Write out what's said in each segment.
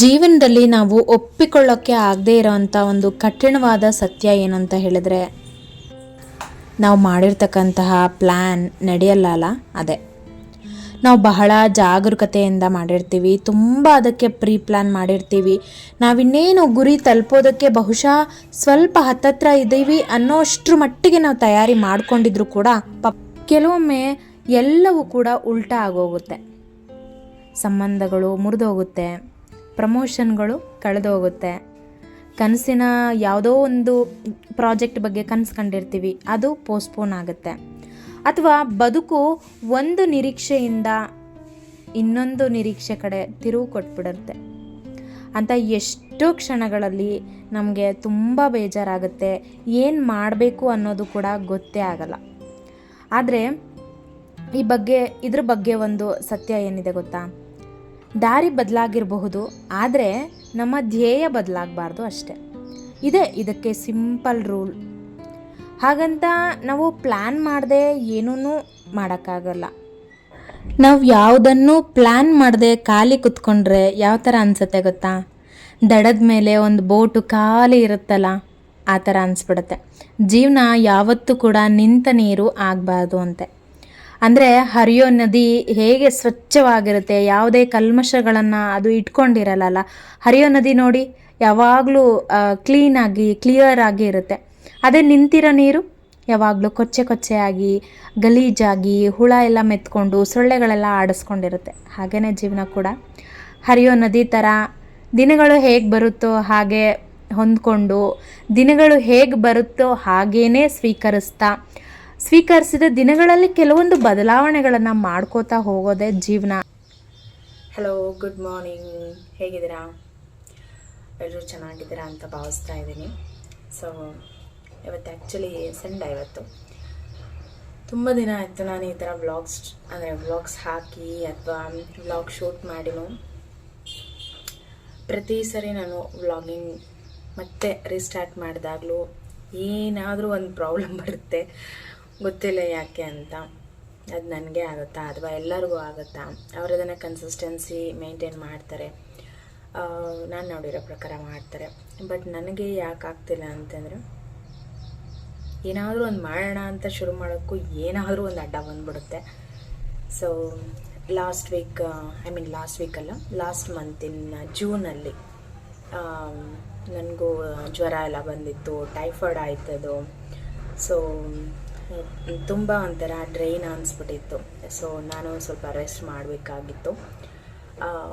ಜೀವನದಲ್ಲಿ ನಾವು ಒಪ್ಪಿಕೊಳ್ಳೋಕ್ಕೆ ಆಗದೇ ಇರೋವಂಥ ಒಂದು ಕಠಿಣವಾದ ಸತ್ಯ ಏನು ಅಂತ ಹೇಳಿದ್ರೆ, ನಾವು ಮಾಡಿರ್ತಕ್ಕಂತಹ ಪ್ಲ್ಯಾನ್ ನಡೆಯಲ್ಲ ಅಲ್ಲ, ಅದೇ ನಾವು ಬಹಳ ಜಾಗರೂಕತೆಯಿಂದ ಮಾಡಿರ್ತೀವಿ, ತುಂಬ ಅದಕ್ಕೆ ಪ್ರೀ ಪ್ಲ್ಯಾನ್ ಮಾಡಿರ್ತೀವಿ. ನಾವಿನ್ನೇನು ಗುರಿ ತಲುಪೋದಕ್ಕೆ ಬಹುಶಃ ಸ್ವಲ್ಪ ಹತ್ತತ್ರ ಇದ್ದೀವಿ ಅನ್ನೋಷ್ಟ್ರ ಮಟ್ಟಿಗೆ ನಾವು ತಯಾರಿ ಮಾಡ್ಕೊಂಡಿದ್ರು ಕೂಡ ಕೆಲವೊಮ್ಮೆ ಎಲ್ಲವೂ ಕೂಡ ಉಲ್ಟಾ ಆಗೋಗುತ್ತೆ. ಸಂಬಂಧಗಳು ಮುರಿದೋಗುತ್ತೆ, ಪ್ರಮೋಷನ್ಗಳು ಕಳೆದೋಗುತ್ತೆ, ಕನಸಿನ ಯಾವುದೋ ಒಂದು ಪ್ರಾಜೆಕ್ಟ್ ಬಗ್ಗೆ ಕನಸು ಕಂಡಿರ್ತೀವಿ, ಅದು ಪೋಸ್ಟ್ಪೋನ್ ಆಗುತ್ತೆ, ಅಥವಾ ಬದುಕು ಒಂದು ನಿರೀಕ್ಷೆಯಿಂದ ಇನ್ನೊಂದು ನಿರೀಕ್ಷೆ ಕಡೆ ತಿರುವು ಕೊಟ್ಬಿಡುತ್ತೆ. ಅಂತ ಎಷ್ಟೋ ಕ್ಷಣಗಳಲ್ಲಿ ನಮಗೆ ತುಂಬ ಬೇಜಾರಾಗುತ್ತೆ, ಏನು ಮಾಡಬೇಕು ಅನ್ನೋದು ಕೂಡ ಗೊತ್ತೇ ಆಗಲ್ಲ. ಆದರೆ ಇದ್ರ ಬಗ್ಗೆ ಒಂದು ಸತ್ಯ ಏನಿದೆ ಗೊತ್ತಾ? ದಾರಿ ಬದಲಾಗಿರಬಹುದು, ಆದರೆ ನಮ್ಮ ಧ್ಯೇಯ ಬದಲಾಗಬಾರ್ದು ಅಷ್ಟೆ. ಇದಕ್ಕೆ ಸಿಂಪಲ್ ರೂಲ್. ಹಾಗಂತ ನಾವು ಪ್ಲ್ಯಾನ್ ಮಾಡದೆ ಏನೂ ಮಾಡೋಕ್ಕಾಗಲ್ಲ. ನಾವು ಯಾವುದನ್ನು ಪ್ಲ್ಯಾನ್ ಮಾಡದೆ ಖಾಲಿ ಕುತ್ಕೊಂಡ್ರೆ ಯಾವ ಥರ ಅನಿಸುತ್ತೆ ಗೊತ್ತಾ? ದಡದ ಮೇಲೆ ಒಂದು ಬೋಟು ಖಾಲಿ ಇರುತ್ತಲ್ಲ, ಆ ಥರ ಅನಿಸ್ಬಿಡುತ್ತೆ. ಜೀವನ ಯಾವತ್ತೂ ಕೂಡ ನಿಂತ ನೀರು ಆಗಬಾರ್ದು ಅಂತೆ. ಅಂದರೆ ಹರಿಯೋ ನದಿ ಹೇಗೆ ಸ್ವಚ್ಛವಾಗಿರುತ್ತೆ, ಯಾವುದೇ ಕಲ್ಮಶಗಳನ್ನು ಅದು ಇಟ್ಕೊಂಡಿರಲ್ಲ. ಹರಿಯೋ ನದಿ ನೋಡಿ ಯಾವಾಗಲೂ ಕ್ಲಿಯರ್ ಆಗಿ ಇರುತ್ತೆ. ಅದೇ ನಿಂತಿರೋ ನೀರು ಯಾವಾಗಲೂ ಕೊಚ್ಚೆಯಾಗಿ ಗಲೀಜಾಗಿ ಹುಳ ಎಲ್ಲ ಮೆತ್ಕೊಂಡು ಸೊಳ್ಳೆಗಳೆಲ್ಲ ಆಡಿಸ್ಕೊಂಡಿರುತ್ತೆ. ಹಾಗೆಯೇ ಜೀವನ ಕೂಡ ಹರಿಯೋ ನದಿ ಥರ ದಿನಗಳು ಹೇಗೆ ಬರುತ್ತೋ ಹಾಗೆ ಹೊಂದ್ಕೊಂಡು, ದಿನಗಳು ಹೇಗೆ ಬರುತ್ತೋ ಹಾಗೇ ಸ್ವೀಕರಿಸಿದ ದಿನಗಳಲ್ಲಿ ಕೆಲವೊಂದು ಬದಲಾವಣೆಗಳನ್ನು ಮಾಡ್ಕೋತಾ ಹೋಗೋದೇ ಜೀವನ. Hello, good morning. ಹೇಗಿದ್ದೀರಾ? ಎಲ್ಲರೂ ಚೆನ್ನಾಗಿದ್ದೀರಾ ಅಂತ ಭಾವಿಸ್ತಾ ಇದ್ದೀನಿ. ಸೊ ಇವತ್ತು ಆ್ಯಕ್ಚುಲಿ ಸಂಡೇ. ಇವತ್ತು ತುಂಬ ದಿನ ಆಯಿತು ನಾನು ಈ ಥರ ವ್ಲಾಗ್ಸ್ ಹಾಕಿ ಅಥವಾ ವ್ಲಾಗ್ ಶೂಟ್ ಮಾಡಿನೂ. ಪ್ರತಿ ಸರಿ ನಾನು ವ್ಲಾಗಿಂಗ್ ಮತ್ತೆ ರೀಸ್ಟಾರ್ಟ್ ಮಾಡಿದಾಗಲೂ ಏನಾದರೂ ಒಂದು ಪ್ರಾಬ್ಲಮ್ ಬರುತ್ತೆ, ಗೊತ್ತಿಲ್ಲ ಯಾಕೆ ಅಂತ. ಅದು ನನಗೆ ಆಗುತ್ತಾ ಅಥವಾ ಎಲ್ಲರಿಗೂ ಆಗುತ್ತಾ? ಅವರದನ್ನು ಕನ್ಸಿಸ್ಟೆನ್ಸಿ ಮೇಂಟೈನ್ ಮಾಡ್ತಾರೆ, ನಾನು ನೋಡಿರೋ ಪ್ರಕಾರ ಮಾಡ್ತಾರೆ. ಬಟ್ ನನಗೆ ಯಾಕೆ ಆಗ್ತಿಲ್ಲ ಅಂತಂದರೆ, ಏನಾದರೂ ಒಂದು ಮಾಡೋಣ ಅಂತ ಶುರು ಮಾಡೋಕ್ಕೂ ಏನಾದರೂ ಒಂದು ಅಡ್ಡ ಬಂದ್ಬಿಡುತ್ತೆ. ಸೊ ಲಾಸ್ಟ್ ಮಂತಿನ ಜೂನಲ್ಲಿ ನನಗೂ ಜ್ವರ ಎಲ್ಲ ಬಂದಿತ್ತು, ಟೈಫಾಯ್ಡ್ ಆಯ್ತದು. ಸೊ ತುಂಬ ಒಂಥರ ಡ್ರೈನ್ ಅನಿಸ್ಬಿಟ್ಟಿತ್ತು. ಸೊ ನಾನು ಸ್ವಲ್ಪ ರೆಸ್ಟ್ ಮಾಡಬೇಕಾಗಿತ್ತು.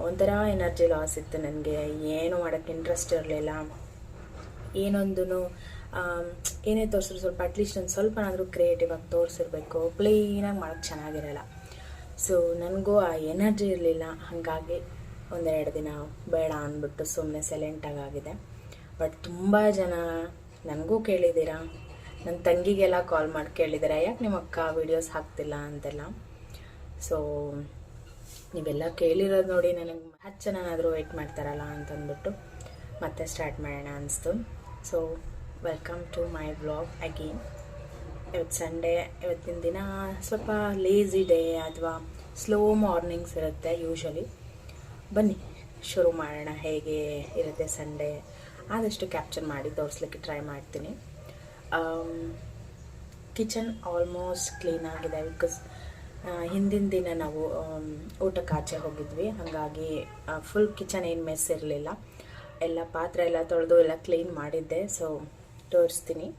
ಒಂಥರ ಎನರ್ಜಿ ಲಾಸ್ ಇತ್ತು ನನಗೆ. ಏನು ಮಾಡೋಕ್ಕೆ ಇಂಟ್ರೆಸ್ಟ್ ಇರಲಿಲ್ಲ. ಏನೇ ತೋರಿಸಿದ್ರು ಸ್ವಲ್ಪ ಅಟ್ಲೀಸ್ಟ್ ಒಂದು ಸ್ವಲ್ಪನಾದರೂ ಕ್ರಿಯೇಟಿವ್ ಆಗಿ ತೋರಿಸಿರ್ಬೇಕು, ಪ್ಲೇನಾಗಿ ಮಾಡೋಕ್ಕೆ ಚೆನ್ನಾಗಿರಲ್ಲ. ಸೊ ನನಗೂ ಆ ಎನರ್ಜಿ ಇರಲಿಲ್ಲ. ಹಾಗಾಗಿ ಒಂದೆರಡು ದಿನ ಬೇಡ ಅಂದ್ಬಿಟ್ಟು ಸುಮ್ಮನೆ ಸೈಲೆಂಟಾಗಿದೆ. ಬಟ್ ತುಂಬ ಜನ ನನಗೂ ಕೇಳಿದ್ದೀರಾ, ನನ್ನ ತಂಗಿಗೆಲ್ಲ ಕಾಲ್ ಮಾಡಿ ಕೇಳಿದ್ದೀರಾ, ಯಾಕೆ ನಿಮ್ಮ ಅಕ್ಕ ವೀಡಿಯೋಸ್ ಹಾಕ್ತಿಲ್ಲ ಅಂತೆಲ್ಲ. ಸೊ ನೀವೆಲ್ಲ ಕೇಳಿರೋದು ನೋಡಿ ನನಗೆ 10 ಜನನಾದರೂ ವೆಯ್ಟ್ ಮಾಡ್ತಾರಲ್ಲ ಅಂತಂದ್ಬಿಟ್ಟು ಮತ್ತೆ ಸ್ಟಾರ್ಟ್ ಮಾಡೋಣ ಅನಿಸ್ತು. So welcome to my vlog again. ಇವತ್ತು ಸಂಡೇ. ಇವತ್ತಿನ ದಿನ ಸ್ವಲ್ಪ ಲೇಝಿ ಡೇ ಅಥವಾ ಸ್ಲೋ ಮಾರ್ನಿಂಗ್ಸ್ ಇರುತ್ತೆ ಯೂಶಲಿ. ಬನ್ನಿ ಶುರು ಮಾಡೋಣ. ಹೇಗೆ ಇರುತ್ತೆ ಸಂಡೇ ಆದಷ್ಟು ಕ್ಯಾಪ್ಚರ್ ಮಾಡಿ ತೋರಿಸ್ಲಿಕ್ಕೆ ಟ್ರೈ ಮಾಡ್ತೀನಿ. ಕಿಚನ್ ಆಲ್ಮೋಸ್ಟ್ ಕ್ಲೀನ್ ಆಗಿದೆ. ಬಿಕಾಸ್ ಹಿಂದಿನ ದಿನ ನಾವು ಊಟಕ್ಕೆ ಆಚೆ ಹೋಗಿದ್ವಿ, ಹಾಗಾಗಿ ಫುಲ್ ಕಿಚನ್ ಏನು ಮೆಸ್ ಇರಲಿಲ್ಲ. ಎಲ್ಲ ಪಾತ್ರೆ ಎಲ್ಲ ತೊಳೆದು ಎಲ್ಲ ಕ್ಲೀನ್ ಮಾಡಿದ್ದೆ. ಸೊ ತೋರಿಸ್ತೀನಿ.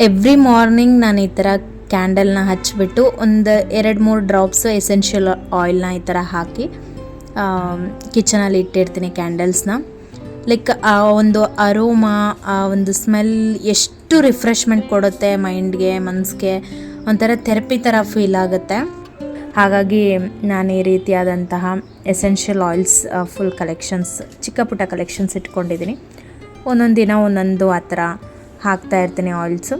ಎವ್ರಿ ಮಾರ್ನಿಂಗ್ ನಾನು ಈ ಥರ ಕ್ಯಾಂಡಲ್ನ ಹಚ್ಚಿಬಿಟ್ಟು ಒಂದು 2-3 ಡ್ರಾಪ್ಸ್ ಎಸೆನ್ಷಿಯಲ್ ಆಯಿಲ್ನ ಈ ಥರ ಹಾಕಿ ಕಿಚನಲ್ಲಿ ಇಟ್ಟಿರ್ತೀನಿ ಕ್ಯಾಂಡಲ್ಸ್ನ. ಲೈಕ್ ಆ ಒಂದು ಅರೋಮಾ, ಆ ಒಂದು ಸ್ಮೆಲ್ ಎಷ್ಟು ರಿಫ್ರೆಶ್ಮೆಂಟ್ ಕೊಡುತ್ತೆ ಮೈಂಡ್ಗೆ, ಮನಸ್ಸಿಗೆ, ಒಂಥರ ಥೆರಪಿ ಥರ ಫೀಲ್ ಆಗುತ್ತೆ. ಹಾಗಾಗಿ ನಾನು ಈ ರೀತಿಯಾದಂತಹ ಎಸೆನ್ಷಿಯಲ್ ಆಯಿಲ್ಸ್ ಫುಲ್ ಕಲೆಕ್ಷನ್ಸ್, ಚಿಕ್ಕ ಪುಟ್ಟ ಕಲೆಕ್ಷನ್ಸ್ ಇಟ್ಕೊಂಡಿದ್ದೀನಿ. ಒಂದೊಂದು ದಿನ ಒಂದೊಂದು ಆ ಥರ ಹಾಕ್ತಾಯಿರ್ತೀನಿ ಆಯಿಲ್ಸು.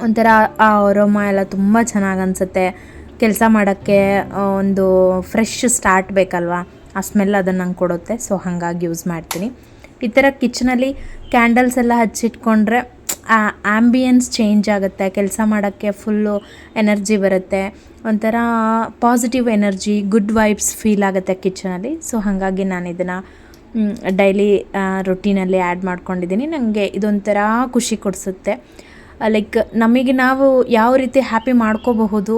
ಒಂಥರ ಆ ಅರೋಮಾ ಎಲ್ಲ ತುಂಬ ಚೆನ್ನಾಗಿ ಅನಿಸುತ್ತೆ. ಕೆಲಸ ಮಾಡೋಕ್ಕೆ ಒಂದು ಫ್ರೆಶ್ ಸ್ಟಾರ್ಟ್ ಬೇಕಲ್ವ, ಆ ಸ್ಮೆಲ್ ಅದನ್ನು ನಂಗೆ ಕೊಡುತ್ತೆ. ಸೊ ಹಾಗಾಗಿ ಯೂಸ್ ಮಾಡ್ತೀನಿ. ಈ ಥರ ಕಿಚನಲ್ಲಿ ಕ್ಯಾಂಡಲ್ಸ್ ಎಲ್ಲ ಹಚ್ಚಿಟ್ಕೊಂಡ್ರೆ ಆ ಆ್ಯಂಬಿಯನ್ಸ್ ಚೇಂಜ್ ಆಗುತ್ತೆ, ಕೆಲಸ ಮಾಡೋಕ್ಕೆ ಫುಲ್ಲು ಎನರ್ಜಿ ಬರುತ್ತೆ, ಒಂಥರ positive energy, good vibes feel ಆಗುತ್ತೆ ಕಿಚನಲ್ಲಿ. ಸೊ ಹಾಗಾಗಿ ನಾನು ಇದನ್ನು ಡೈಲಿ ರೊಟೀನಲ್ಲಿ ಆ್ಯಡ್ ಮಾಡ್ಕೊಂಡಿದ್ದೀನಿ. ನನಗೆ ಇದೊಂಥರ ಖುಷಿ ಕೊಡಿಸುತ್ತೆ. ಲೈಕ್ ನಮಗೆ ನಾವು ಯಾವ ರೀತಿ ಹ್ಯಾಪಿ ಮಾಡ್ಕೋಬಹುದು,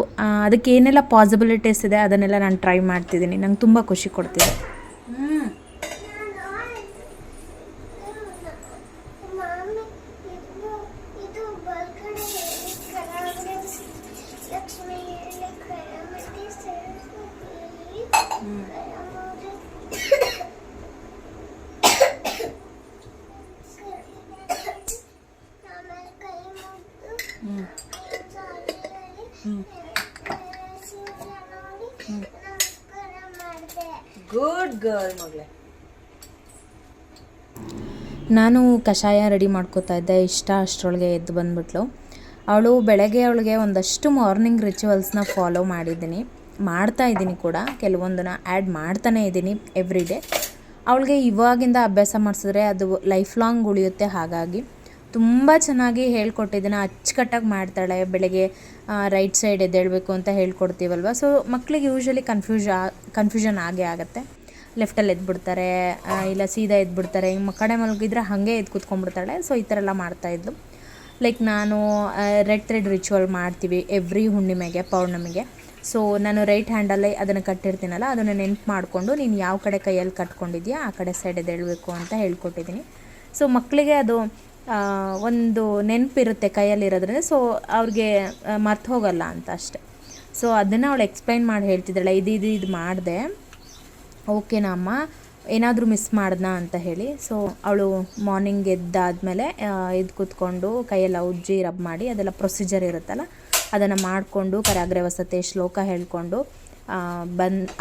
ಅದಕ್ಕೆ ಏನೆಲ್ಲ ಪಾಸಿಬಿಲಿಟೀಸ್ ಇದೆ ಅದನ್ನೆಲ್ಲ ನಾನು ಟ್ರೈ ಮಾಡ್ತಿದ್ದೀನಿ. ನಂಗೆ ತುಂಬ ಖುಷಿ ಕೊಡ್ತಿದೆ. ಗುಡ್ ಗರ್ಲ್ ಮಗಳೇ. ನಾನು ಕಷಾಯ ರೆಡಿ ಮಾಡ್ಕೋತಾ ಇದ್ದೆ, ಅಷ್ಟರೊಳಗೆ ಎದ್ದು ಬಂದುಬಿಟ್ಲು ಅವಳು. ಬೆಳಗ್ಗೆ ಅವಳಿಗೆ ಒಂದಷ್ಟು ಮಾರ್ನಿಂಗ್ ರಿಚುವಲ್ಸ್ನ ಫಾಲೋ ಮಾಡ್ತಾಯಿದ್ದೀನಿ ಕೂಡ, ಕೆಲವೊಂದನ್ನು ಆ್ಯಡ್ ಮಾಡ್ತಾನೇ ಇದ್ದೀನಿ ಎವ್ರಿ ಡೇ. ಅವಳಿಗೆ ಇವಾಗಿಂದ ಅಭ್ಯಾಸ ಮಾಡಿಸಿದ್ರೆ ಅದು ಲೈಫ್ ಲಾಂಗ್ ಉಳಿಯುತ್ತೆ. ಹಾಗಾಗಿ ತುಂಬ ಚೆನ್ನಾಗಿ ಹೇಳ್ಕೊಟ್ಟಿದ್ದೀನಿ, ಅಚ್ಚುಕಟ್ಟಾಗಿ ಮಾಡ್ತಾಳೆ. ಬೆಳಗ್ಗೆ ರೈಟ್ ಸೈಡ್ ಎದ್ದೇಳಬೇಕು ಅಂತ ಹೇಳ್ಕೊಡ್ತೀವಲ್ವ, ಸೊ ಮಕ್ಕಳಿಗೆ ಯೂಶ್ವಲಿ ಕನ್ಫ್ಯೂಷನ್ ಆಗೇ ಆಗುತ್ತೆ. ಲೆಫ್ಟಲ್ಲಿ ಎದ್ಬಿಡ್ತಾರೆ, ಇಲ್ಲ ಸೀದಾ ಎದ್ಬಿಡ್ತಾರೆ. ಕಡೆ ಮಲಗಿದ್ರೆ ಹಾಗೆ ಎದ್ದು ಕೂತ್ಕೊಂಡ್ಬಿಡ್ತಾಳೆ. ಸೊ ಈ ಥರ ಎಲ್ಲ ಮಾಡ್ತಾಯಿದ್ಲು. ಲೈಕ್ ನಾನು ರೆಡ್ ಥ್ರೆಡ್ ರಿಚುವಲ್ ಮಾಡ್ತೀವಿ ಎವ್ರಿ ಹುಣ್ಣಿಮೆಗೆ, ಪೌರ್ಣಮಿಗೆ. ಸೊ ನಾನು ರೈಟ್ ಹ್ಯಾಂಡಲ್ಲೇ ಅದನ್ನು ಕಟ್ಟಿರ್ತೀನಲ್ಲ, ಅದನ್ನು ನೆನ್ಪು ಮಾಡಿಕೊಂಡು ನೀನು ಯಾವ ಕಡೆ ಕೈಯಲ್ಲಿ ಕಟ್ಕೊಂಡಿದ್ಯಾ ಆ ಕಡೆ ಸೈಡ್ ಎದ್ದೇಳಬೇಕು ಅಂತ ಹೇಳ್ಕೊಟ್ಟಿದ್ದೀನಿ. ಸೊ ಮಕ್ಕಳಿಗೆ ಅದು ಒಂದು ನೆನಪಿರುತ್ತೆ ಕೈಯಲ್ಲಿರೋದ್ರಿಂದ, ಸೊ ಅವ್ರಿಗೆ ಮರ್ತು ಹೋಗಲ್ಲ ಅಂತ ಅಷ್ಟೆ. ಸೊ ಅದನ್ನು ಅವಳು ಎಕ್ಸ್ಪ್ಲೈನ್ ಮಾಡಿ ಹೇಳ್ತಿದ್ದಾಳೆ, ಇದು ಮಾಡಿದೆ ಓಕೆನಾ ಅಮ್ಮ, ಏನಾದರೂ ಮಿಸ್ ಮಾಡ್ದಾ ಅಂತ ಹೇಳಿ. ಸೊ ಅವಳು ಮಾರ್ನಿಂಗ್ ಎದ್ದಾದಮೇಲೆ ಎದ್ದು ಕೂತ್ಕೊಂಡು ಕೈಯೆಲ್ಲ ಉಜ್ಜಿ ರಬ್ ಮಾಡಿ ಅದೆಲ್ಲ ಪ್ರೊಸೀಜರ್ ಇರುತ್ತಲ್ಲ ಅದನ್ನು ಮಾಡಿಕೊಂಡು ಕರಾಗ್ರೆ ವಸತೆ ಶ್ಲೋಕ ಹೇಳ್ಕೊಂಡು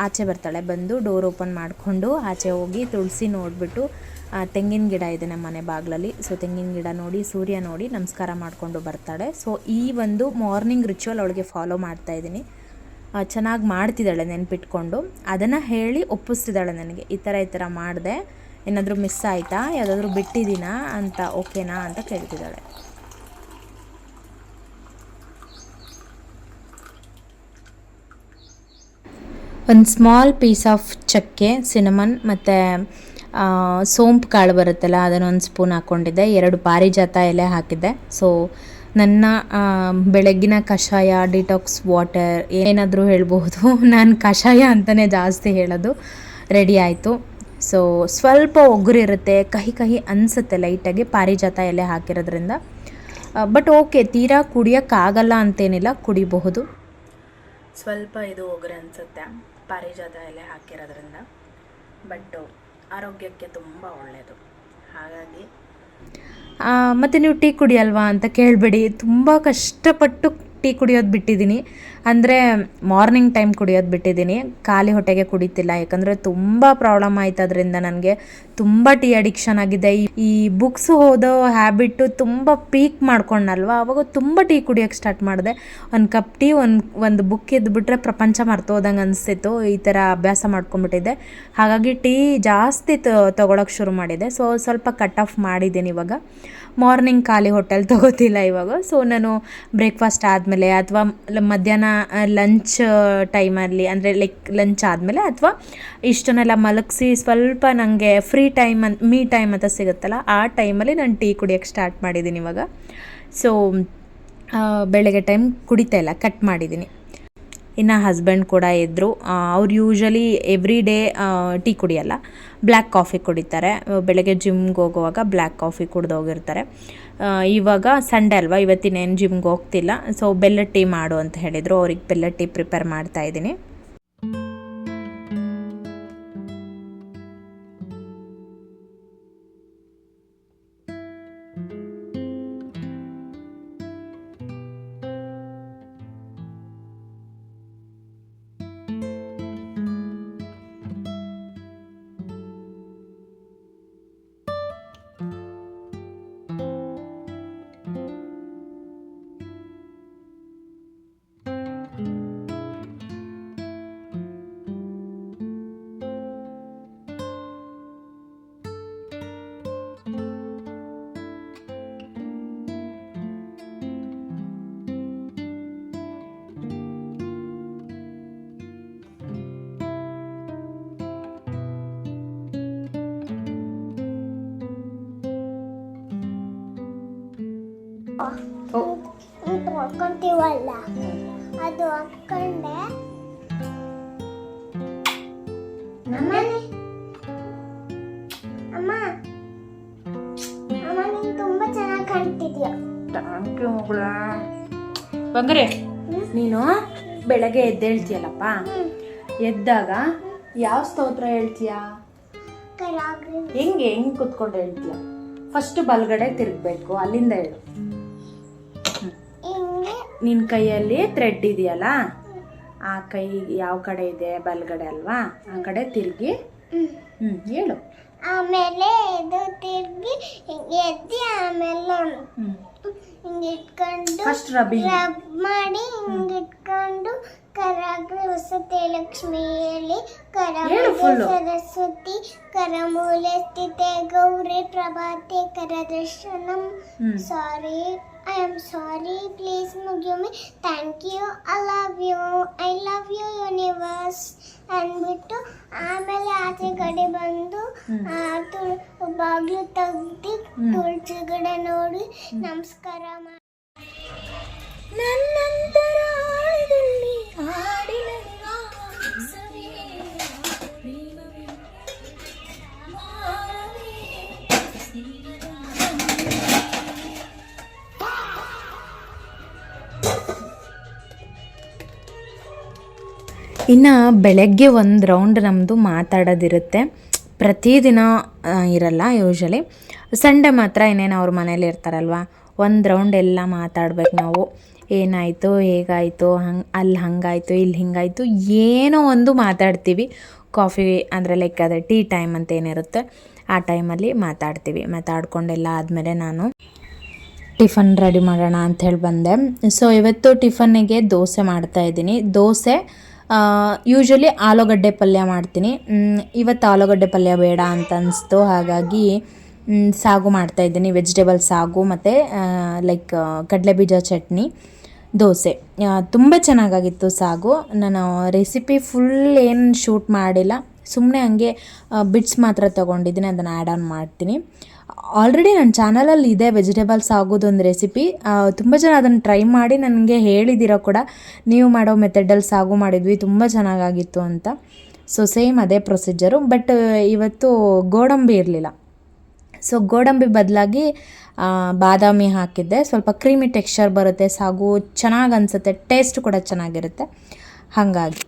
ಆಚೆ ಬರ್ತಾಳೆ. ಬಂದು ಡೋರ್ ಓಪನ್ ಮಾಡಿಕೊಂಡು ಆಚೆ ಹೋಗಿ ತುಳಸಿ ನೋಡಿಬಿಟ್ಟು, ತೆಂಗಿನ ಗಿಡ ಇದೆ ನಮ್ಮ ಮನೆ ಬಾಗಿಲಲ್ಲಿ. ಸೊ ತೆಂಗಿನ ಗಿಡ ನೋಡಿ, ಸೂರ್ಯ ನೋಡಿ ನಮಸ್ಕಾರ ಮಾಡಿಕೊಂಡು ಬರ್ತಾಳೆ. ಸೊ ಈ ಒಂದು ಮಾರ್ನಿಂಗ್ ರಿಚುವಲ್ ಅವಳಿಗೆ ಫಾಲೋ ಮಾಡ್ತಾಯಿದ್ದೀನಿ. ಚೆನ್ನಾಗಿ ಮಾಡ್ತಿದ್ದಾಳೆ ನೆನ್ಪಿಟ್ಕೊಂಡು. ಅದನ್ನು ಹೇಳಿ ಒಪ್ಪಿಸ್ತಿದ್ದಾಳೆ ನನಗೆ, ಈ ಥರ ಮಾಡಿದೆ, ಏನಾದರೂ ಮಿಸ್ ಆಯಿತಾ, ಯಾವುದಾದ್ರೂ ಬಿಟ್ಟಿದ್ದೀನಾ ಅಂತ, ಓಕೆನಾ ಅಂತ ಕೇಳ್ತಿದ್ದಾಳೆ. ಒಂದು ಸ್ಮಾಲ್ ಪೀಸ್ ಆಫ್ ಚಕ್ಕೆ, ಸಿನಮನ್ ಮತ್ತು ಸೋಂಪು ಕಾಳು ಬರುತ್ತಲ್ಲ ಅದನ್ನು ಒಂದು ಸ್ಪೂನ್ ಹಾಕ್ಕೊಂಡಿದ್ದೆ, 2 ಪಾರಿಜಾತ ಎಲೆ ಹಾಕಿದ್ದೆ. ಸೊ ನನ್ನ ಬೆಳಗ್ಗಿನ ಕಷಾಯ, ಡಿಟಾಕ್ಸ್ ವಾಟರ್ ಏನಾದರೂ ಹೇಳ್ಬೋದು, ನಾನು ಕಷಾಯ ಅಂತಲೇ ಜಾಸ್ತಿ ಹೇಳೋದು, ರೆಡಿ ಆಯಿತು. ಸೊ ಸ್ವಲ್ಪ ಒಗ್ಗರಿರುತ್ತೆ, ಕಹಿ ಅನಿಸುತ್ತೆ ಲೈಟಾಗಿ ಪಾರಿಜಾತ ಎಲೆ ಹಾಕಿರೋದ್ರಿಂದ. ಬಟ್ ಓಕೆ, ತೀರಾ ಕುಡಿಯೋಕ್ಕಾಗಲ್ಲ ಅಂತೇನಿಲ್ಲ, ಕುಡಿಬಹುದು. ಸ್ವಲ್ಪ ಇದು ಒಗ್ಗರೆ ಅನಿಸುತ್ತೆ ಪಾರಿಜಾತ ಎಲೆ ಹಾಕಿರೋದ್ರಿಂದ, ಬಟ್ ಆರೋಗ್ಯಕ್ಕೆ ತುಂಬ ಒಳ್ಳೆಯದು. ಹಾಗಾಗಿ ಮತ್ತು ನೀವು ಟೀ ಕುಡಿಯಲ್ವಾ ಅಂತ ಕೇಳಬೇಡಿ, ತುಂಬ ಕಷ್ಟಪಟ್ಟು ಟೀ ಕುಡಿಯೋದು ಬಿಟ್ಟಿದ್ದೀನಿ. ಅಂದರೆ ಮಾರ್ನಿಂಗ್ ಟೈಮ್ ಕುಡಿಯೋದು ಬಿಟ್ಟಿದ್ದೀನಿ, ಖಾಲಿ ಹೊಟ್ಟೆಗೆ ಕುಡಿತಿಲ್ಲ. ಯಾಕಂದರೆ ತುಂಬ ಪ್ರಾಬ್ಲಮ್ ಆಯ್ತು ಅದರಿಂದ. ನನಗೆ ತುಂಬ ಟೀ ಅಡಿಕ್ಷನ್ ಆಗಿದೆ. ಈ ಬುಕ್ಸ್ ಓದೋ ಹ್ಯಾಬಿಟ್ಟು ತುಂಬ ಪೀಕ್ ಮಾಡ್ಕೊಂಡಲ್ವ, ಆವಾಗ ತುಂಬ ಟೀ ಕುಡಿಯೋಕ್ಕೆ ಸ್ಟಾರ್ಟ್ ಮಾಡಿದೆ. ಒಂದು ಕಪ್ ಟೀ, ಒಂದು ಬುಕ್ ಎದ್ಬಿಟ್ರೆ ಪ್ರಪಂಚ ಮರ್ತೋದಂಗೆ ಅನಿಸ್ತಿತ್ತು. ಈ ಥರ ಅಭ್ಯಾಸ ಮಾಡ್ಕೊಂಡ್ಬಿಟ್ಟಿದ್ದೆ. ಹಾಗಾಗಿ ಟೀ ಜಾಸ್ತಿ ತೊಗೊಳಕ್ಕೆ ಶುರು ಮಾಡಿದೆ. ಸೊ ಸ್ವಲ್ಪ ಕಟ್ ಆಫ್ ಮಾಡಿದ್ದೀನಿ ಇವಾಗ. ಮಾರ್ನಿಂಗ್ ಖಾಲಿ ಹೋಟೆಲ್ ತೊಗೋತಿಲ್ಲ ಇವಾಗ. ಸೊ ನಾನು ಬ್ರೇಕ್ಫಾಸ್ಟ್ ಆದಮೇಲೆ ಅಥವಾ ಮಧ್ಯಾಹ್ನ ಲಂಚ್ ಟೈಮಲ್ಲಿ, ಅಂದರೆ ಲೈಕ್ ಲಂಚ್ ಆದಮೇಲೆ ಅಥವಾ ಇಷ್ಟನ್ನೆಲ್ಲ ಮಲಗಿಸಿ ಸ್ವಲ್ಪ ನನಗೆ ಫ್ರೀ ಟೈಮ್ ಮೀ ಟೈಮ್ ಅಂತ ಸಿಗುತ್ತಲ್ಲ, ಆ ಟೈಮಲ್ಲಿ ನಾನು ಟೀ ಕುಡಿಯೋಕ್ಕೆ ಸ್ಟಾರ್ಟ್ ಮಾಡಿದ್ದೀನಿ ಇವಾಗ. ಸೊ ಬೆಳಗ್ಗೆ ಟೈಮ್ ಕುಡಿತಾ ಇಲ್ಲ, ಕಟ್ ಮಾಡಿದ್ದೀನಿ. ಇನ್ನು ಹಸ್ಬೆಂಡ್ ಕೂಡ ಇದ್ದರು. ಅವ್ರು ಯೂಶ್ವಲಿ ಎವ್ರಿ ಡೇ ಟೀ ಕುಡಿಯಲ್ಲ, ಬ್ಲ್ಯಾಕ್ ಕಾಫಿ ಕುಡಿತಾರೆ. ಬೆಳಗ್ಗೆ ಜಿಮ್ಗೆ ಹೋಗುವಾಗ ಬ್ಲ್ಯಾಕ್ ಕಾಫಿ ಕುಡ್ದು ಹೋಗಿರ್ತಾರೆ. ಇವಾಗ ಸಂಡೇ ಅಲ್ವಾ, ಇವತ್ತಿನೇನು ಜಿಮ್ಗೆ ಹೋಗ್ತಿಲ್ಲ. ಸೊ ಬೆಲ್ಲದ ಟೀ ಮಾಡು ಅಂತ ಹೇಳಿದರು. ಅವ್ರಿಗೆ ಬೆಲ್ಲದ ಟೀ ಪ್ರಿಪೇರ್ ಮಾಡ್ತಾಯಿದ್ದೀನಿ. ಹಾಕೊಂತೀವಲ್ಲ ಅದು ಹಾಕೊಂಡೆ ಅಮ್ಮ ಅಮ್ಮ ನೀನು ತುಂಬಾ ಚೆನ್ನಾಗಿ ಕಾಣ್ತಿದ್ಯಾ. ಥ್ಯಾಂಕ್ ಯು ಮಗಳ. ಬಂಗಾರೆ, ನೀನು ಬೆಳಗ್ಗೆ ಎದ್ದೇಳ್ತೀಯಲ್ಲಪ್ಪ, ಎದ್ದಾಗ ಯಾವ ಸ್ತೋತ್ರ ಹೇಳ್ತೀಯ? ಹೆಂಗೆ ಕುತ್ಕೊಂಡು ಹೇಳ್ತೀಯ? ಫಸ್ಟ್ ಬಲ್ಗಡೆ ತಿರುಗಬೇಕು, ಅಲ್ಲಿಂದ ಹೇಳು. ನಿನ್ನ ಕೈಯಲ್ಲಿ ಥ್ರೆಡ್ ಇದೆಯಲ್ಲ, ಆ ಕೈ ಯಾವ ಕಡೆ ಇದೆ? ಬಲ್ಗಡೆ ಅಲ್ವಾ? ಆ ಕಡೆ ತಿರುಗಿ ಹೇಳು. ಆಮೇಲೆ ಇದು ತಿರುಗಿ ಎದ್ದಿ ಆಮೇಲೆ ಹಿಂಗಿಟ್ಕೊಂಡು ಫಸ್ಟ್ ರಬ್ ಮಾಡಿ ಹಿಂಗಿಟ್ಕೊಂಡು ಕರಾಗ್ರೆ ವಸತಿ ಲಕ್ಷ್ಮಿಯಲ್ಲಿ ಸರಸ್ವತಿ ಕರಮೂಲೆ ಸ್ಥಿತೆ ಗೌರಿ ಪ್ರಭಾತೆ ಕರದರ್ಶನಂ. ಸಾರಿ, I am sorry, please forgive me. Thank you, I love you universe ಅಂದ್ಬಿಟ್ಟು ಆಮೇಲೆ ಆಚೆ ಕಡೆ ಬಂದು ಬಾಗಿಲು ತೆಗ್ದು ತುಳಸಿ ಗಿಡ ನೋಡಿ ನಮಸ್ಕಾರ ಮಾಡಿ ನನ್ನಂತರ ಇನ್ನು ಬೆಳಗ್ಗೆ ಒಂದು ರೌಂಡ್ ನಮ್ಮದು ಮಾತಾಡೋದಿರುತ್ತೆ. ಪ್ರತಿದಿನ ಇರಲ್ಲ, ಯೂಶ್ವಲಿ ಸಂಡೇ ಮಾತ್ರ ಇನ್ನೇನು ಅವ್ರ ಮನೇಲಿ ಇರ್ತಾರಲ್ವ, ಒಂದು ರೌಂಡ್ ಎಲ್ಲ ಮಾತಾಡ್ಬೇಕು ನಾವು. ಏನಾಯಿತು, ಹೇಗಾಯಿತು, ಅಲ್ಲಿ ಹಾಗಾಯಿತು, ಇಲ್ಲಿ ಹಿಂಗಾಯಿತು, ಏನೋ ಒಂದು ಮಾತಾಡ್ತೀವಿ. ಕಾಫಿ ಅಂದರೆ ಲೈಕ್ ಅದೇ ಟೀ ಟೈಮ್ ಅಂತ ಏನಿರುತ್ತೆ ಆ ಟೈಮಲ್ಲಿ ಮಾತಾಡ್ತೀವಿ. ಮಾತಾಡ್ಕೊಂಡೆಲ್ಲ ಆದಮೇಲೆ ನಾನು ಟಿಫನ್ ರೆಡಿ ಮಾಡೋಣ ಅಂಥೇಳಿ ಬಂದೆ. ಸೊ ಇವತ್ತು ಟಿಫನ್ನಿಗೆ ದೋಸೆ ಮಾಡ್ತಾಯಿದ್ದೀನಿ. ದೋಸೆ ಯೂಶ್ವಲಿ ಆಲೂಗಡ್ಡೆ ಪಲ್ಯ ಮಾಡ್ತೀನಿ. ಇವತ್ತು ಆಲೂಗಡ್ಡೆ ಪಲ್ಯ ಬೇಡ ಅಂತ ಅನಿಸ್ತು, ಹಾಗಾಗಿ ಸಾಗು ಮಾಡ್ತಾಯಿದ್ದೀನಿ. ವೆಜಿಟೇಬಲ್ ಸಾಗು ಮತ್ತು ಲೈಕ್ ಕಡಲೆಬೀಜ ಚಟ್ನಿ, ದೋಸೆ. ತುಂಬ ಚೆನ್ನಾಗಾಗಿತ್ತು ಸಾಗು. ನಾನು ರೆಸಿಪಿ ಫುಲ್ ಏನು ಶೂಟ್ ಮಾಡಿಲ್ಲ, ಸುಮ್ಮನೆ ಹಂಗೆ ಬಿಟ್ಸ್ ಮಾತ್ರ ತೊಗೊಂಡಿದ್ದೀನಿ, ಅದನ್ನು ಆ್ಯಡ್ ಆನ್ ಮಾಡ್ತೀನಿ. ಆಲ್ರೆಡಿ ನನ್ನ ಚಾನಲಲ್ಲಿ ಇದೆ ವೆಜಿಟೇಬಲ್ಸ್ ಆಗೋದೊಂದು ರೆಸಿಪಿ. ತುಂಬ ಜನ ಅದನ್ನು ಟ್ರೈ ಮಾಡಿ ನನಗೆ ಹೇಳಿದ್ದೀರ ಕೂಡ, ನೀವು ಮಾಡೋ ಮೆಥಡಲ್ಲಿ ಸಾಗು ಮಾಡಿದ್ವಿ, ತುಂಬ ಚೆನ್ನಾಗಾಗಿತ್ತು ಅಂತ. ಸೊ ಸೇಮ್ ಅದೇ ಪ್ರೊಸೀಜರು. ಬಟ್ ಇವತ್ತು ಗೋಡಂಬಿ ಇರಲಿಲ್ಲ, ಸೊ ಗೋಡಂಬಿ ಬದಲಾಗಿ ಬಾದಾಮಿ ಹಾಕಿದ್ದೆ. ಸ್ವಲ್ಪ ಕ್ರೀಮಿ ಟೆಕ್ಸ್ಚರ್ ಬರುತ್ತೆ, ಸಾಗು ಚೆನ್ನಾಗಿ ಅನಿಸುತ್ತೆ, ಟೇಸ್ಟ್ ಕೂಡ ಚೆನ್ನಾಗಿರುತ್ತೆ. ಹಾಗಾಗಿ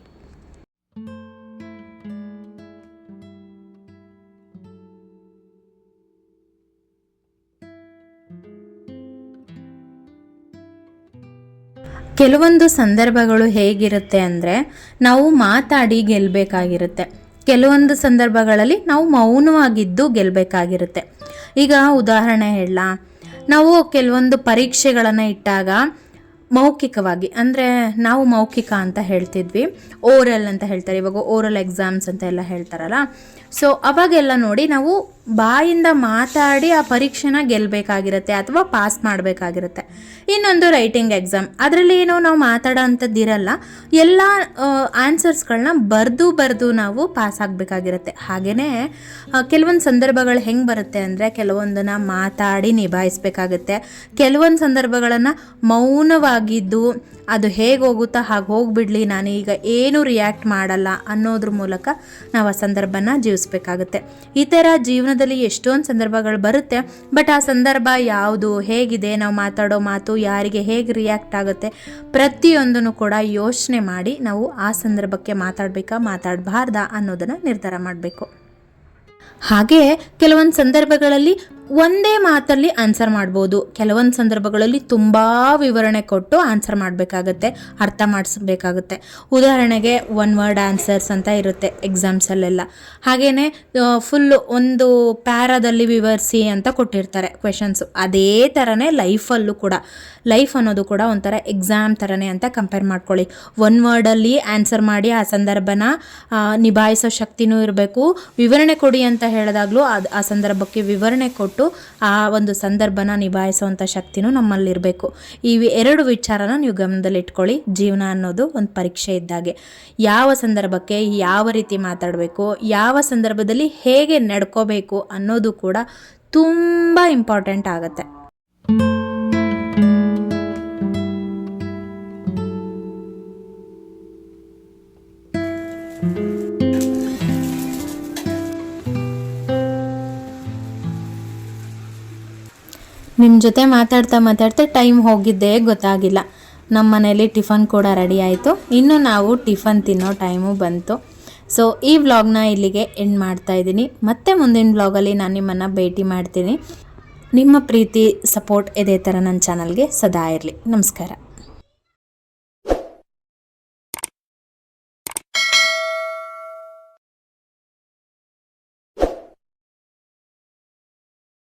ಕೆಲವೊಂದು ಸಂದರ್ಭಗಳು ಹೇಗಿರುತ್ತೆ ಅಂದರೆ, ನಾವು ಮಾತಾಡಿ ಗೆಲ್ಲಬೇಕಾಗಿರುತ್ತೆ. ಕೆಲವೊಂದು ಸಂದರ್ಭಗಳಲ್ಲಿ ನಾವು ಮೌನವಾಗಿದ್ದು ಗೆಲ್ಲಬೇಕಾಗಿರುತ್ತೆ. ಈಗ ಉದಾಹರಣೆ ಹೇಳ, ನಾವು ಕೆಲವೊಂದು ಪರೀಕ್ಷೆಗಳನ್ನು ಇಟ್ಟಾಗ ಮೌಖಿಕವಾಗಿ, ಅಂದರೆ ನಾವು ಮೌಖಿಕ ಅಂತ ಹೇಳ್ತಿದ್ವಿ, ಓರಲ್ ಅಂತ ಹೇಳ್ತಾರೆ, ಇವಾಗ ಓರಲ್ ಎಕ್ಸಾಮ್ಸ್ ಅಂತ ಎಲ್ಲ ಹೇಳ್ತಾರಲ್ಲ. ಸೊ ಅವಾಗೆಲ್ಲ ನೋಡಿ ನಾವು ಬಾಯಿಂದ ಮಾತಾಡಿ ಆ ಪರೀಕ್ಷೆನ ಗೆಲ್ಲಬೇಕಾಗಿರುತ್ತೆ ಅಥವಾ ಪಾಸ್ ಮಾಡಬೇಕಾಗಿರುತ್ತೆ. ಇನ್ನೊಂದು ರೈಟಿಂಗ್ ಎಕ್ಸಾಮ್, ಅದರಲ್ಲಿ ಏನೋ ನಾವು ಮಾತಾಡೋ ಅಂಥದ್ದಿರಲ್ಲ, ಎಲ್ಲ ಆನ್ಸರ್ಸ್ಗಳನ್ನ ಬರೆದು ನಾವು ಪಾಸ್ ಆಗಬೇಕಾಗಿರುತ್ತೆ. ಹಾಗೆಯೇ ಕೆಲವೊಂದು ಸಂದರ್ಭಗಳು ಹೆಂಗೆ ಬರುತ್ತೆ ಅಂದರೆ, ಕೆಲವೊಂದನ್ನು ಮಾತಾಡಿ ನಿಭಾಯಿಸಬೇಕಾಗುತ್ತೆ, ಕೆಲವೊಂದು ಸಂದರ್ಭಗಳನ್ನು ಮೌನವಾಗಿದ್ದು ಅದು ಹೇಗೆ ಹೋಗುತ್ತಾ ಹಾಗೆ ಹೋಗಿಬಿಡ್ಲಿ, ನಾನು ಈಗ ಏನು ರಿಯಾಕ್ಟ್ ಮಾಡಲ್ಲ ಅನ್ನೋದ್ರ ಮೂಲಕ ನಾವು ಆ ಸಂದರ್ಭನ ಜೀವಿಸ್ಬೇಕಾಗುತ್ತೆ. ಈ ಥರ ಜೀವನದಲ್ಲಿ ಎಷ್ಟೊಂದು ಸಂದರ್ಭಗಳು ಬರುತ್ತೆ. ಬಟ್ ಆ ಸಂದರ್ಭ ಯಾವುದು, ಹೇಗಿದೆ, ನಾವು ಮಾತಾಡೋ ಮಾತು ಯಾರಿಗೆ ಹೇಗೆ ರಿಯಾಕ್ಟ್ ಆಗುತ್ತೆ, ಪ್ರತಿಯೊಂದನ್ನು ಕೂಡ ಯೋಚನೆ ಮಾಡಿ ನಾವು ಆ ಸಂದರ್ಭಕ್ಕೆ ಮಾತಾಡಬಾರ್ದಾ ಅನ್ನೋದನ್ನು ನಿರ್ಧಾರ ಮಾಡಬೇಕು. ಹಾಗೆ ಕೆಲವೊಂದು ಸಂದರ್ಭಗಳಲ್ಲಿ ಒಂದೇ ಮಾತಲ್ಲಿ ಆನ್ಸರ್ ಮಾಡ್ಬೋದು, ಕೆಲವೊಂದು ಸಂದರ್ಭಗಳಲ್ಲಿ ತುಂಬ ವಿವರಣೆ ಕೊಟ್ಟು ಆನ್ಸರ್ ಮಾಡಬೇಕಾಗತ್ತೆ, ಅರ್ಥ ಮಾಡಿಸ್ಬೇಕಾಗುತ್ತೆ. ಉದಾಹರಣೆಗೆ 1 ವರ್ಡ್ ಆನ್ಸರ್ಸ್ ಅಂತ ಇರುತ್ತೆ ಎಕ್ಸಾಮ್ಸಲ್ಲೆಲ್ಲ. ಹಾಗೆಯೇ ಫುಲ್ಲು ಒಂದು ಪ್ಯಾರಾದಲ್ಲಿ ವಿವರಿಸಿ ಅಂತ ಕೊಟ್ಟಿರ್ತಾರೆ ಕ್ವೆಶನ್ಸು. ಅದೇ ಥರನೇ ಲೈಫಲ್ಲೂ ಕೂಡ, ಲೈಫ್ ಅನ್ನೋದು ಕೂಡ ಒಂಥರ ಎಕ್ಸಾಮ್ ಥರನೇ ಅಂತ ಕಂಪೇರ್ ಮಾಡ್ಕೊಳ್ಳಿ. 1 ವರ್ಡಲ್ಲಿ ಆನ್ಸರ್ ಮಾಡಿ ಆ ಸಂದರ್ಭನ ನಿಭಾಯಿಸೋ ಶಕ್ತಿನೂ ಇರಬೇಕು. ವಿವರಣೆ ಕೊಡಿ ಅಂತ ಹೇಳಿದಾಗಲೂ ಆ ಸಂದರ್ಭಕ್ಕೆ ವಿವರಣೆ ಕೊಟ್ಟು ಆ ಒಂದು ಸಂದರ್ಭನ ನಿಭಾಯಿಸುವಂಥ ಶಕ್ತಿನೂ ನಮ್ಮಲ್ಲಿರಬೇಕು. ಈ 2 ವಿಚಾರನ ನೀವು ಗಮನದಲ್ಲಿಟ್ಕೊಳ್ಳಿ. ಜೀವನ ಅನ್ನೋದು ಒಂದು ಪರೀಕ್ಷೆ ಇದ್ದಾಗೆ. ಯಾವ ಸಂದರ್ಭಕ್ಕೆ ಯಾವ ರೀತಿ ಮಾತಾಡಬೇಕು, ಯಾವ ಸಂದರ್ಭದಲ್ಲಿ ಹೇಗೆ ನಡ್ಕೋಬೇಕು ಅನ್ನೋದು ಕೂಡ ತುಂಬ ಇಂಪಾರ್ಟೆಂಟ್ ಆಗುತ್ತೆ. ನಿಮ್ಮ ಜೊತೆ ಮಾತಾಡ್ತಾ ಟೈಮ್ ಹೋಗಿದ್ದೇ ಗೊತ್ತಾಗಿಲ್ಲ. ನಮ್ಮ ಮನೇಲಿ ಟಿಫನ್ ಕೂಡ ರೆಡಿ ಆಯಿತು. ಇನ್ನು ನಾವು ಟಿಫನ್ ತಿನ್ನೋ ಟೈಮು ಬಂತು. ಸೊ ಈ ವ್ಲಾಗ್ನ ಇಲ್ಲಿಗೆ ಎಂಡ್ ಮಾಡ್ತಾ ಇದ್ದೀನಿ. ಮತ್ತೆ ಮುಂದಿನ ವ್ಲಾಗಲ್ಲಿ ನಾನು ನಿಮ್ಮನ್ನು ಭೇಟಿ ಮಾಡ್ತೀನಿ. ನಿಮ್ಮ ಪ್ರೀತಿ ಸಪೋರ್ಟ್ ಇದೇ ಥರ ನನ್ನ ಚಾನಲ್ಗೆ ಸದಾ ಇರಲಿ. ನಮಸ್ಕಾರ.